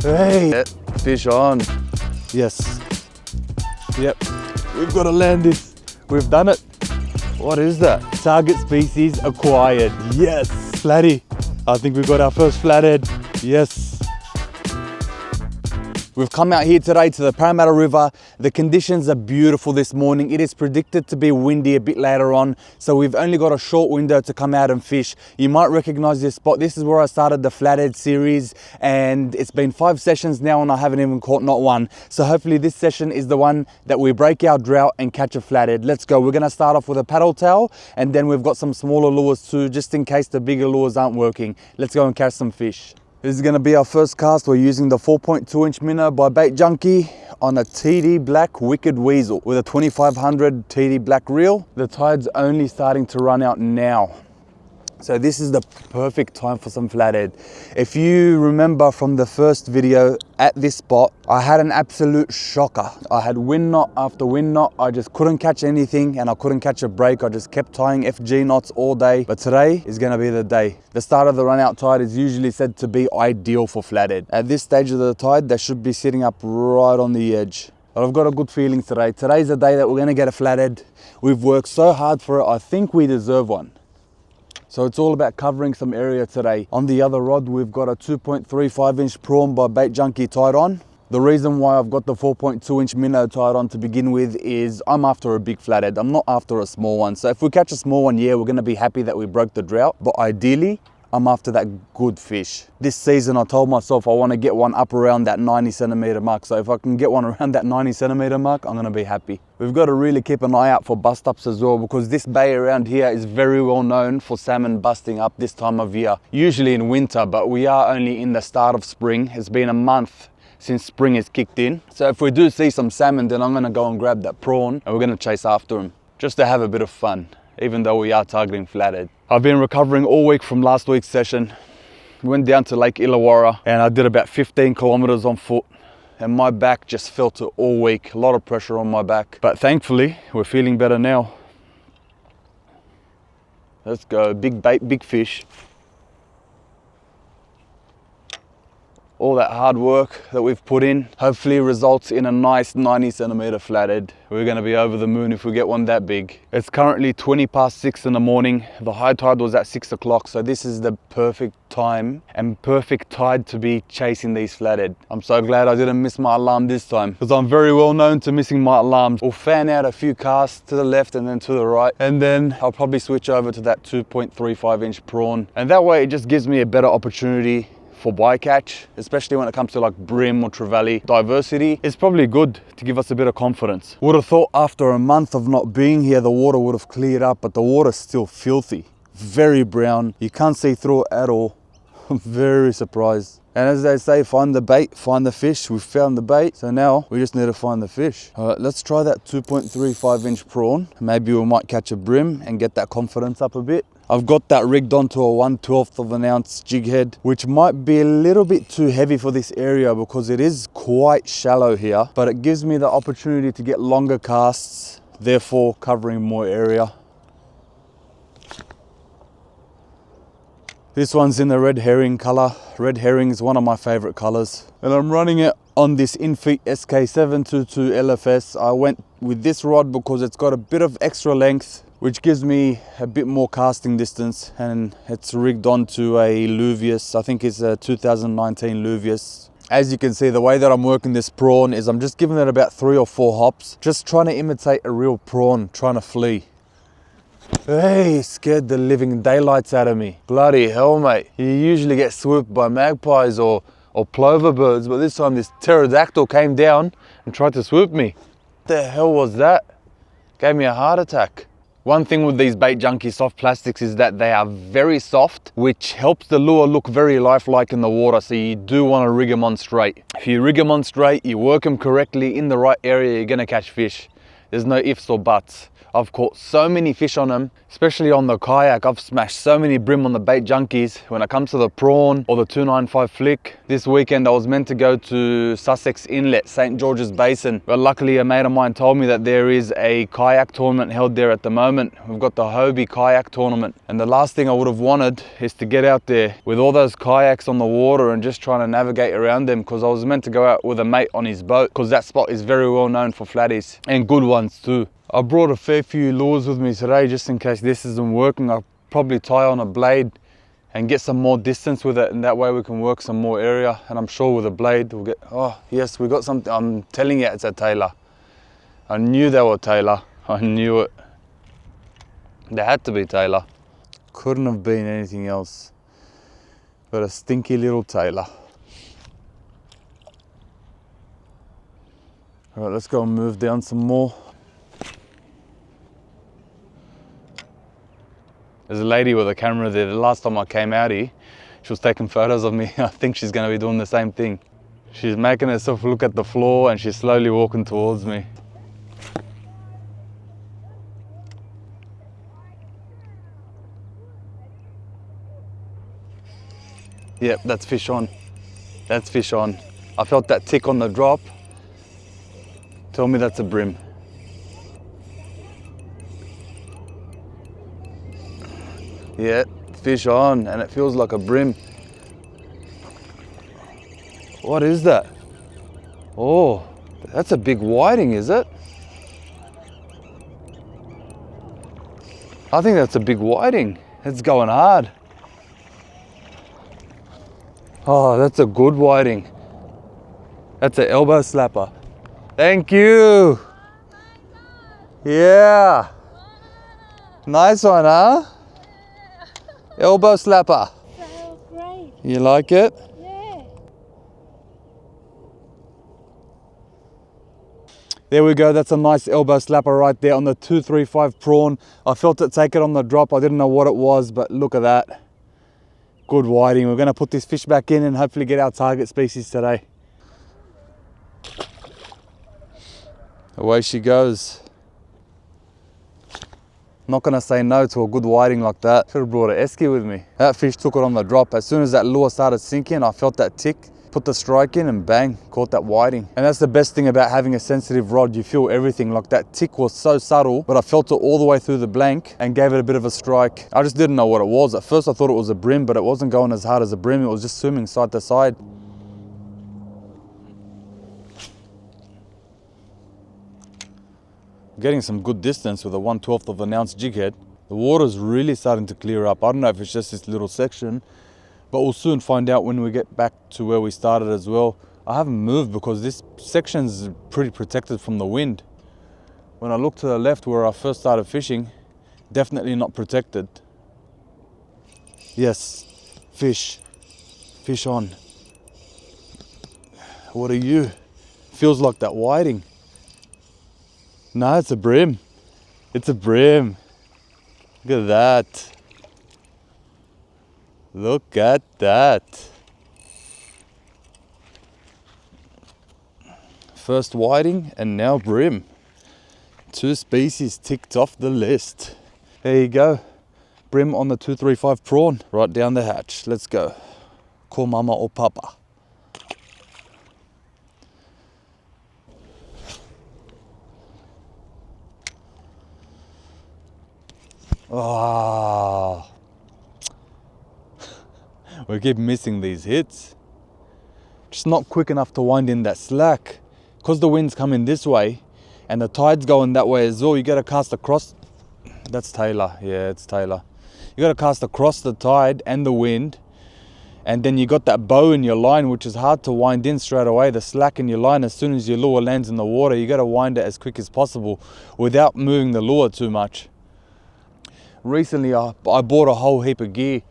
Hey, fish on. Yes. Yep, we've got to land this. We've done it. What is that? Target species acquired. Yes, flatty. I think we got our first flathead. Yes. We've come out here today to the Parramatta River. The conditions are beautiful this morning. It is predicted to be windy a bit later on, so we've only got a short window to come out and fish. You might recognize this spot. This is where I started the Flathead series, and it's been 5 sessions now and I haven't even caught not one. So hopefully this session is the one that we break our drought and catch a flathead. Let's go. We're gonna start off with a paddle tail, and then we've got some smaller lures too, just in case the bigger lures aren't working. Let's go and catch some fish. This is going to be our first cast. We're using the 4.2-inch minnow by Bait Junkie on a TD Black Wicked Weasel with a 2500 TD Black reel. The tide's only starting to run out now, so this is the perfect time for some flathead. If you remember from the first video at this spot, I had an absolute shocker. I had wind knot after wind knot. I just couldn't catch anything and I couldn't catch a break. I just kept tying FG knots all day. But today is gonna be the day. The start of the run out tide is usually said to be ideal for flathead. At this stage of the tide, they should be sitting up right on the edge. But I've got a good feeling today. Today's the day that we're gonna get a flathead. We've worked so hard for it. I think we deserve one. So it's all about covering some area today. On the other rod, we've got a 2.35-inch prawn by Bait Junkie tied on. The reason why I've got the 4.2-inch minnow tied on to begin with is I'm after a big flathead. I'm not after a small one. So if we catch a small one, yeah, we're gonna be happy that we broke the drought. But ideally, I'm after that good fish. This season, I told myself I want to get one up around that 90 centimeter mark. So if I can get one around that 90 centimeter mark, I'm going to be happy. We've got to really keep an eye out for bust ups as well, because this bay around here is very well known for salmon busting up this time of year. Usually in winter, but we are only in the start of spring. It's been a month since spring has kicked in. So if we do see some salmon, then I'm going to go and grab that prawn and we're going to chase after him just to have a bit of fun, even though we are targeting flathead. I've been recovering all week from last week's session. Went down to Lake Illawarra and I did about 15 kilometers on foot, and my back just felt it all week. A lot of pressure on my back, but thankfully we're feeling better now. Let's go. Big bait, big fish. All that hard work that we've put in hopefully results in a nice 90 centimeter flathead. We're going to be over the moon if we get one that big. It's currently 20 past 6 in the morning. The high tide was at 6 o'clock, so this is the perfect time and perfect tide to be chasing these flathead. I'm so glad I didn't miss my alarm this time, because I'm very well known to missing my alarms. We'll fan out a few casts to the left and then to the right, and then I'll probably switch over to that 2.35-inch prawn, and that way it just gives me a better opportunity for bycatch, especially when it comes to like brim or trevally. Diversity is probably good to give us a bit of confidence. Would have thought after a month of not being here, the water would have cleared up, but the water's still filthy, very brown. You can't see through it at all. I'm very surprised. And as they say, find the bait, find the fish. We've found the bait, so now we just need to find the fish. All right, let's try that 2.35-inch prawn. Maybe we might catch a brim and get that confidence up a bit. I've got that rigged onto a 1/12 of an ounce jig head, which might be a little bit too heavy for this area because it is quite shallow here, but it gives me the opportunity to get longer casts, therefore covering more area. This one's in the red herring color. Red herring is one of my favorite colors. And I'm running it on this Infeet SK 722 LFS. I went with this rod because it's got a bit of extra length, which gives me a bit more casting distance, and it's rigged onto a Luvias. I think it's a 2019 Luvias. As you can see, the way that I'm working this prawn is I'm just giving it about 3 or 4 hops, just trying to imitate a real prawn, trying to flee. Hey, scared the living daylights out of me. Bloody hell, mate. You usually get swooped by magpies or plover birds, but this time this pterodactyl came down and tried to swoop me. What the hell was that? Gave me a heart attack. One thing with these Bait Junkie soft plastics is that they are very soft, which helps the lure look very lifelike in the water, so you do want to rig them on straight. If you rig them on straight, you work them correctly in the right area, you're going to catch fish. There's no ifs or buts. I've caught so many fish on them, especially on the kayak. I've smashed so many brim on the bait junkies. When it comes to the prawn or the 295 flick, this weekend I was meant to go to Sussex Inlet, St. George's Basin, but luckily a mate of mine told me that there is a kayak tournament held there at the moment. We've got the Hobie kayak tournament, and the last thing I would have wanted is to get out there with all those kayaks on the water and just trying to navigate around them, because I was meant to go out with a mate on his boat, because that spot is very well known for flatties, and good ones too. I brought a fair few lures with me today just in case this isn't working. I'll probably tie on a blade and get some more distance with it, and that way we can work some more area, and I'm sure with a blade we'll get, oh yes, we got something. I'm telling you, it's a tailor. I knew they were tailor. I knew it. They had to be tailor. Couldn't have been anything else but a stinky little tailor. All right, let's go and move down some more. There's a lady with a camera there. The last time I came out here, she was taking photos of me. I think she's going to be doing the same thing. She's making herself look at the floor and she's slowly walking towards me. Yep, that's fish on. That's fish on. I felt that tick on the drop. Tell me that's a brim. Yeah, fish on, and it feels like a brim. What is that? Oh, that's a big whiting, is it? I think that's a big whiting. It's going hard. Oh, that's a good whiting. That's an elbow slapper. Thank you. Yeah. Nice one, huh? Elbow slapper. So great. You like it? Yeah. There we go. That's a nice elbow slapper right there on the 235 prawn. I felt it take it on the drop. I didn't know what it was, but look at that. Good whiting. We're going to put this fish back in and hopefully get our target species today. Away she goes. Not going to say no to a good whiting like that. Should have brought an esky with me. That fish took it on the drop. As soon as that lure started sinking, I felt that tick, put the strike in and bang, caught that whiting. And that's the best thing about having a sensitive rod. You feel everything. Like that tick was so subtle, but I felt it all the way through the blank and gave it a bit of a strike. I just didn't know what it was. At first I thought it was a brim, but it wasn't going as hard as a brim. It was just swimming side to side. Getting some good distance with a 1/12 of an ounce jig head. The water's really starting to clear up. I don't know if it's just this little section, but we'll soon find out when we get back to where we started as well. I haven't moved because this section's pretty protected from the wind. When I look to the left where I first started fishing, definitely not protected. Yes, fish. Fish on. What are you? Feels like that whiting. No, it's a brim. It's a brim. Look at that. Look at that. First whiting and now brim. 2 species ticked off the list. There you go. Brim on the 235 prawn. Right down the hatch. Let's go. Call mama or papa. Ah, we keep missing these hits. Just not quick enough to wind in that slack. Because the wind's coming this way and the tide's going that way as well, you gotta cast across. That's Taylor, yeah, it's Taylor. You gotta cast across the tide and the wind, and then you got that bow in your line, which is hard to wind in straight away. The slack in your line, as soon as your lure lands in the water, you gotta wind it as quick as possible without moving the lure too much. Recently I bought a whole heap of gear,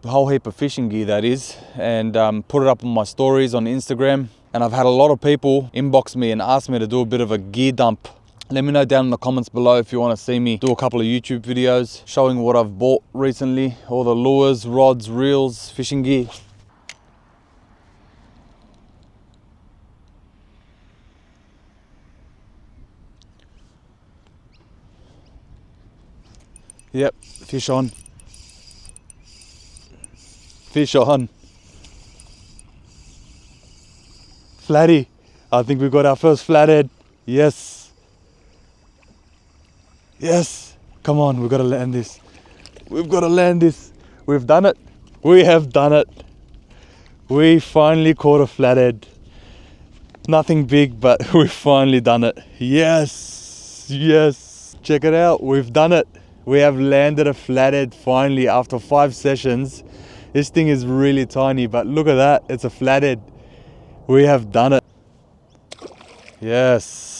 a whole heap of fishing gear that is, and put it up on my stories on Instagram, and I've had a lot of people inbox me and ask me to do a bit of a gear dump. Let me know down in the comments below if you want to see me do a couple of YouTube videos showing what I've bought recently, all the lures, rods, reels, fishing gear. Yep, fish on. Fish on. Flatty. I think we got our first flathead. Yes. Yes. Come on, we've got to land this. We've got to land this. We've done it. We have done it. We finally caught a flathead. Nothing big, but we've finally done it. Yes. Yes. Check it out. We've done it. We have landed a flathead finally after 5 sessions. This thing is really tiny, but look at that. It's a flathead. We have done it. Yes.